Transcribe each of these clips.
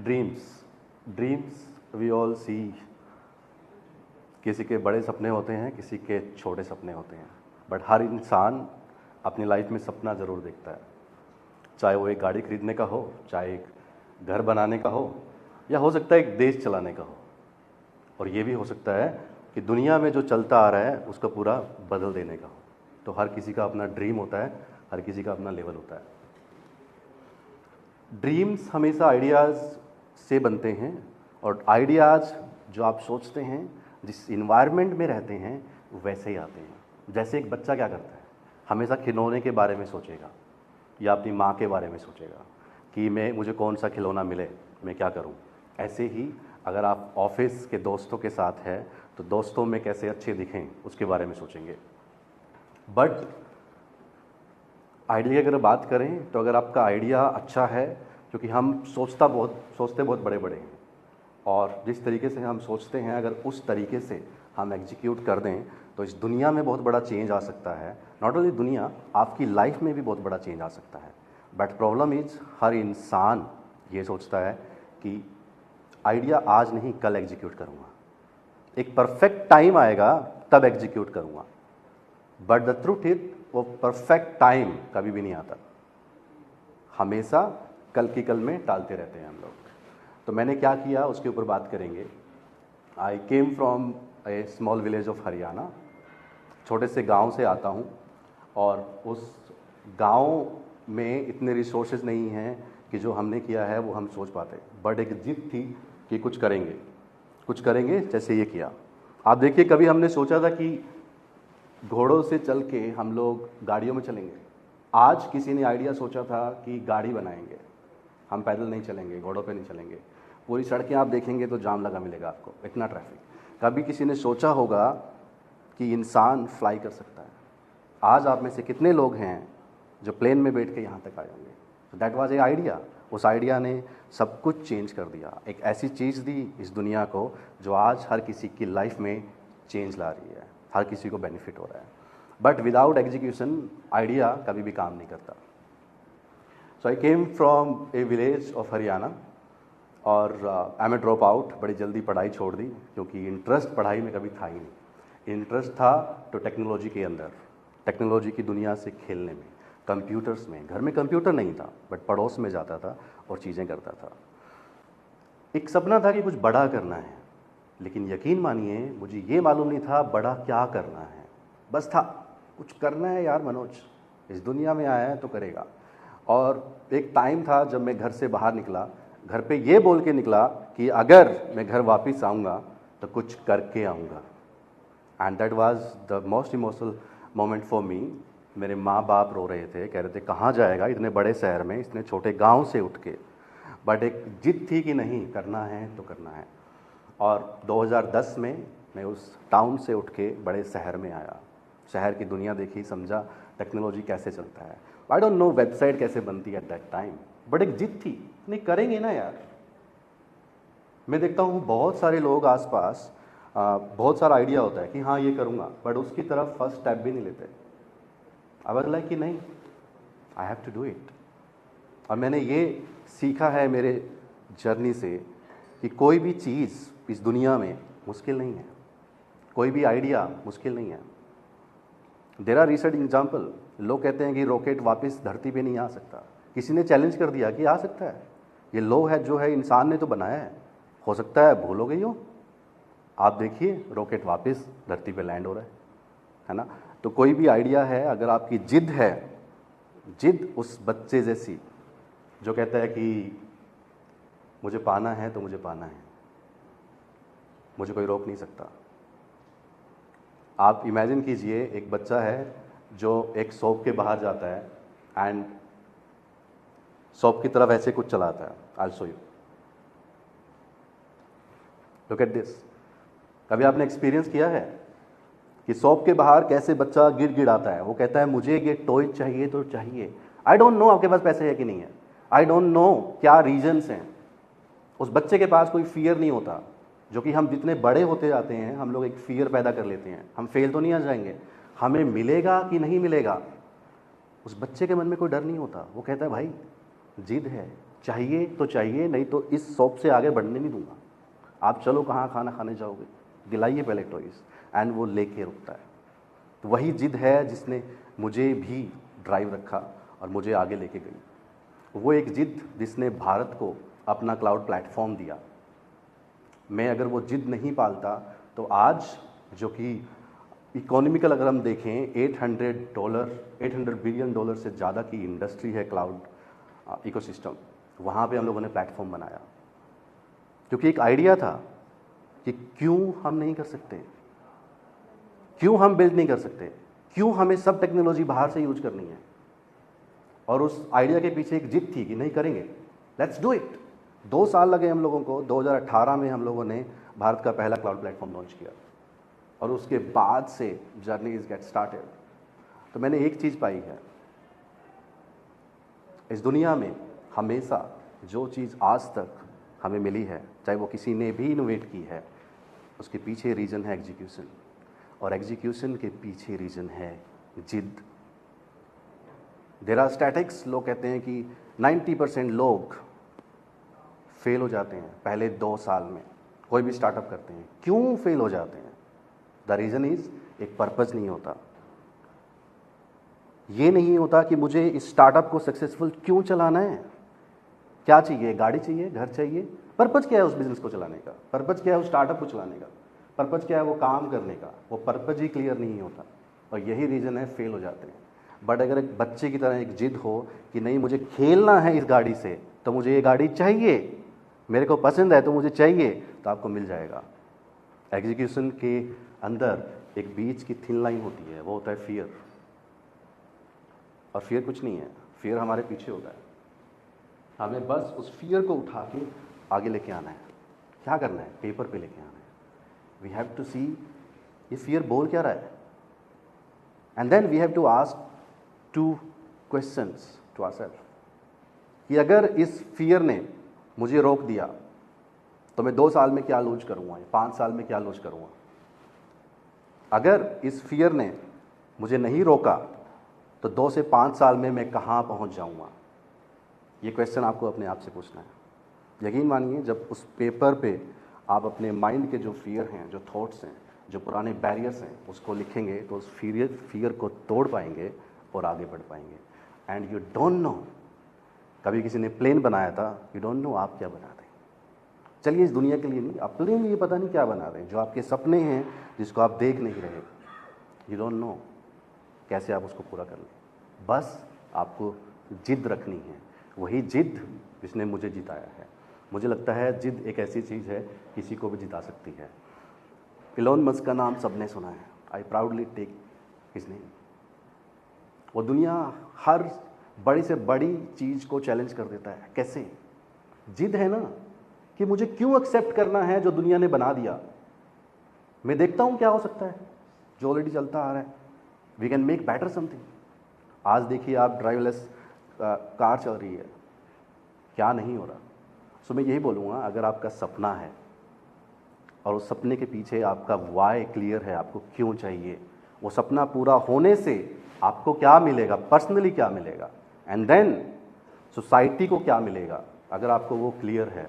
Dreams dreams we all सी। किसी के बड़े सपने होते हैं, किसी के छोटे सपने होते हैं, बट हर इंसान अपनी लाइफ में सपना ज़रूर देखता है। चाहे वो एक गाड़ी खरीदने का हो, चाहे एक घर बनाने का हो, या हो सकता है एक देश चलाने का हो, और ये भी हो सकता है कि दुनिया में जो चलता आ रहा है उसका पूरा बदल देने का हो। तो हर किसी का अपना ड्रीम होता है, हर किसी का अपना लेवल होता है। ड्रीम्स हमेशा आइडियाज़ से बनते हैं, और आइडियाज़ जो आप सोचते हैं, जिस इन्वायरमेंट में रहते हैं, वैसे ही आते हैं। जैसे एक बच्चा क्या करता है, हमेशा खिलौने के बारे में सोचेगा या अपनी माँ के बारे में सोचेगा कि मुझे कौन सा खिलौना मिले, मैं क्या करूँ। ऐसे ही अगर आप ऑफिस के दोस्तों के साथ हैं तो दोस्तों में कैसे अच्छे दिखें उसके बारे में सोचेंगे। बट आइडिया की अगर बात करें तो अगर आपका आइडिया अच्छा है, क्योंकि हम सोचते बहुत बड़े बड़े हैं, और जिस तरीके से हम सोचते हैं अगर उस तरीके से हम एग्जीक्यूट कर दें तो इस दुनिया में बहुत बड़ा चेंज आ सकता है। नॉट ओनली दुनिया, आपकी लाइफ में भी बहुत बड़ा चेंज आ सकता है। बट प्रॉब्लम इज हर इंसान ये सोचता है कि आइडिया आज नहीं कल एग्जीक्यूट करूँगा, एक परफेक्ट टाइम आएगा तब एग्जीक्यूट करूँगा। बट द ट्रूथ इज वो परफेक्ट टाइम कभी भी नहीं आता, हमेशा कल की कल में टालते रहते हैं हम लोग। तो मैंने क्या किया उसके ऊपर बात करेंगे। I came from a small village of Haryana. छोटे से गांव से आता हूं, और उस गांव में इतने रिसोर्सेज नहीं हैं कि जो हमने किया है वो हम सोच पाते। बट एक जिद थी कि कुछ करेंगे, जैसे ये किया। आप देखिए, कभी हमने सोचा था कि घोड़ों से चल के हम लोग गाड़ियों में चलेंगे। आज किसी ने आइडिया सोचा था कि गाड़ी बनाएंगे, हम पैदल नहीं चलेंगे, घोड़ों पे नहीं चलेंगे। पूरी सड़कें आप देखेंगे तो जाम लगा मिलेगा आपको, इतना ट्रैफिक। कभी किसी ने सोचा होगा कि इंसान फ्लाई कर सकता है। आज आप में से कितने लोग हैं जो प्लेन में बैठ के यहाँ तक आए होंगे। तो दैट वाज ए आइडिया। उस आइडिया ने सब कुछ चेंज कर दिया, एक ऐसी चीज़ दी इस दुनिया को जो आज हर किसी की लाइफ में चेंज ला रही है, हर किसी को बेनिफिट हो रहा है। बट विदाउट एग्जीक्यूशन आइडिया कभी भी काम नहीं करता। So I came from a village of Haryana, और I am a dropout. बड़ी जल्दी पढ़ाई छोड़ दी, क्योंकि इंटरेस्ट पढ़ाई में कभी था ही नहीं। इंटरेस्ट था तो टेक्नोलॉजी के अंदर, टेक्नोलॉजी की दुनिया से खेलने में, कंप्यूटर्स में। घर में कंप्यूटर नहीं था, बट पड़ोस में जाता था और चीज़ें करता था। एक सपना था कि कुछ बड़ा करना है, लेकिन यकीन मानिए मुझे ये मालूम नहीं था बड़ा क्या करना है। बस था कुछ करना है यार मनोज, इस दुनिया में आया है तो करेगा। और एक टाइम था जब मैं घर से बाहर निकला, घर पे ये बोल के निकला कि अगर मैं घर वापस आऊँगा तो कुछ करके आऊँगा। And that was the most emotional moment for me. मेरे माँ बाप रो रहे थे, कह रहे थे कहाँ जाएगा इतने बड़े शहर में, इतने छोटे गांव से उठ के। बट एक जिद थी कि नहीं, करना है तो करना है। और 2010 में मैं उस टाउन से उठ के बड़े शहर में आया। शहर की दुनिया देखी, समझा टेक्नोलॉजी कैसे चलता है। आई डोंट नो वेबसाइट कैसे बनती है एट दैट टाइम, बट एक जिद थी, नहीं करेंगे ना यार। मैं देखता हूँ बहुत सारे लोग आसपास, बहुत सारा आइडिया होता है कि हाँ ये करूँगा, बट उसकी तरफ फर्स्ट स्टेप भी नहीं लेते। आई वाज लाइक कि नहीं, I have to do it. और मैंने ये सीखा है मेरे जर्नी से कि कोई भी चीज़ इस दुनिया में मुश्किल नहीं है, कोई भी आइडिया मुश्किल नहीं है। देयर आर रिसेंट एग्जाम्पल, लोग कहते हैं कि रॉकेट वापस धरती पे नहीं आ सकता। किसी ने चैलेंज कर दिया कि आ सकता है। ये लो है जो है इंसान ने तो बनाया है, हो सकता है भूल हो गई हो। आप देखिए रॉकेट वापस धरती पे लैंड हो रहा है ना। तो कोई भी आइडिया है, अगर आपकी जिद है, जिद उस बच्चे जैसी जो कहता है कि मुझे पाना है तो मुझे पाना है, मुझे कोई रोक नहीं सकता। आप इमेजिन कीजिए, एक बच्चा है जो एक शॉप के बाहर जाता है एंड शॉप की तरफ ऐसे कुछ चलाता है। I will show you, look at this. कभी आपने एक्सपीरियंस किया है कि शॉप के बाहर कैसे बच्चा गिड़गिड़ाता है? वो कहता है मुझे ये टॉय चाहिए तो चाहिए। आई डोंट नो आपके पास पैसे है कि नहीं है, आई डोंट नो क्या रीजन्स हैं। उस बच्चे के पास कोई फियर नहीं होता, जो कि हम जितने बड़े होते जाते हैं हम लोग एक फियर पैदा कर लेते हैं, हम फेल तो नहीं आ जाएंगे, हमें मिलेगा कि नहीं मिलेगा। उस बच्चे के मन में कोई डर नहीं होता, वो कहता है भाई जिद है, चाहिए तो चाहिए, नहीं तो इस शॉप से आगे बढ़ने नहीं दूंगा। आप चलो कहाँ खाना खाने जाओगे, दिलाइए पहले टॉयज़, एंड वो लेके रुकता है। तो वही जिद है जिसने मुझे भी ड्राइव रखा और मुझे आगे लेके गई। वो एक जिद जिसने भारत को अपना क्लाउड प्लेटफॉर्म दिया। मैं अगर वो जिद नहीं पालता तो आज जो कि इकोनॉमिकल अगर हम देखें $800 बिलियन से ज़्यादा की इंडस्ट्री है क्लाउड इकोसिस्टम, वहाँ पे हम लोगों ने प्लेटफॉर्म बनाया क्योंकि एक आइडिया था कि क्यों हम नहीं कर सकते, क्यों हम बिल्ड नहीं कर सकते, क्यों हमें सब टेक्नोलॉजी बाहर से यूज करनी है। और उस आइडिया के पीछे एक जिद थी कि नहीं करेंगे, लेट्स डू इट। 2 साल लगे हम लोगों को। 2018 में हम लोगों ने भारत का पहला क्लाउड प्लेटफॉर्म लॉन्च किया और उसके बाद से जर्नी इज गेट स्टार्टेड। तो मैंने एक चीज़ पाई है, इस दुनिया में हमेशा जो चीज़ आज तक हमें मिली है, चाहे वो किसी ने भी इनोवेट की है, उसके पीछे रीज़न है एग्जीक्यूशन, और एग्जीक्यूशन के पीछे रीज़न है जिद। देयर आर स्टैटिक्स, लोग कहते हैं कि 90% लोग फेल हो जाते हैं पहले 2 साल में कोई भी स्टार्टअप करते हैं। क्यों फेल हो जाते हैं? द रीज़न इज़ एक पर्पज़ नहीं होता। ये नहीं होता कि मुझे इस स्टार्टअप को सक्सेसफुल क्यों चलाना है, क्या चाहिए, गाड़ी चाहिए, घर चाहिए, पर्पज़ क्या है उस बिज़नेस को चलाने का, पर्पज़ क्या है उस स्टार्टअप को चलाने का, पर्पज़ क्या है वो काम करने का, वो पर्पज़ ही क्लियर नहीं होता और यही रीज़न है फेल हो जाते हैं। बट अगर एक बच्चे की तरह एक जिद हो कि नहीं मुझे खेलना है इस गाड़ी से, तो मुझे ये गाड़ी चाहिए, मेरे को पसंद है तो मुझे चाहिए, तो आपको मिल जाएगा। एग्जीक्यूशन के अंदर एक बीच की थिन लाइन होती है, वो होता है फियर। और फियर कुछ नहीं है, फियर हमारे पीछे होता है। हमें बस उस फियर को उठा के आगे लेके आना है। क्या करना है? पेपर पे लेके आना है। वी हैव टू सी ये फियर बोल क्या रहा है, and then we have to ask 2 questions to ourselves कि अगर इस फियर ने मुझे रोक दिया तो मैं 2 साल में क्या लूज करूँगा, 5 साल में क्या लूज करूँगा। अगर इस फियर ने मुझे नहीं रोका तो 2 से 5 साल में मैं कहाँ पहुँच जाऊँगा। ये क्वेश्चन आपको अपने आप से पूछना है। यकीन मानिए जब उस पेपर पे आप अपने माइंड के जो फियर हैं, जो थॉट्स हैं, जो पुराने बैरियर्स हैं, उसको लिखेंगे तो उस फियर को तोड़ पाएंगे और आगे बढ़ पाएंगे। एंड यू डोंट नो, कभी किसी ने प्लेन बनाया था, यू डोंट नो आप क्या बना रहे हैं। चलिए इस दुनिया के लिए नहीं, अपने लिए पता नहीं क्या बना रहे हैं। जो आपके सपने हैं जिसको आप देख नहीं रहे, यू डोंट नो कैसे आप उसको पूरा कर लें। बस आपको जिद रखनी है, वही जिद जिसने मुझे जिताया है। मुझे लगता है जिद एक ऐसी चीज़ है किसी को भी जिता सकती है। इलॉन मस्क का नाम सबने सुना है, I proudly take his name. वो दुनिया हर बड़ी से बड़ी चीज़ को चैलेंज कर देता है। कैसे? जिद है ना कि मुझे क्यों एक्सेप्ट करना है जो दुनिया ने बना दिया। मैं देखता हूँ क्या हो सकता है जो ऑलरेडी चलता आ रहा है। We can make better something. आज देखिए आप ड्राइवलेस कार चल रही है, क्या नहीं हो रहा। सो मैं यही बोलूँगा, अगर आपका सपना है और उस सपने के पीछे आपका वाई क्लियर है, आपको क्यों चाहिए, वो सपना पूरा होने से आपको क्या मिलेगा, पर्सनली क्या मिलेगा, एंड देन सोसाइटी को क्या मिलेगा, अगर आपको वो क्लियर है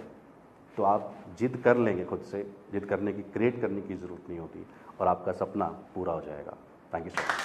तो आप जिद कर लेंगे खुद से। जिद करने की, क्रिएट करने की ज़रूरत नहीं होती और आपका सपना पूरा हो जाएगा। Thank you so much.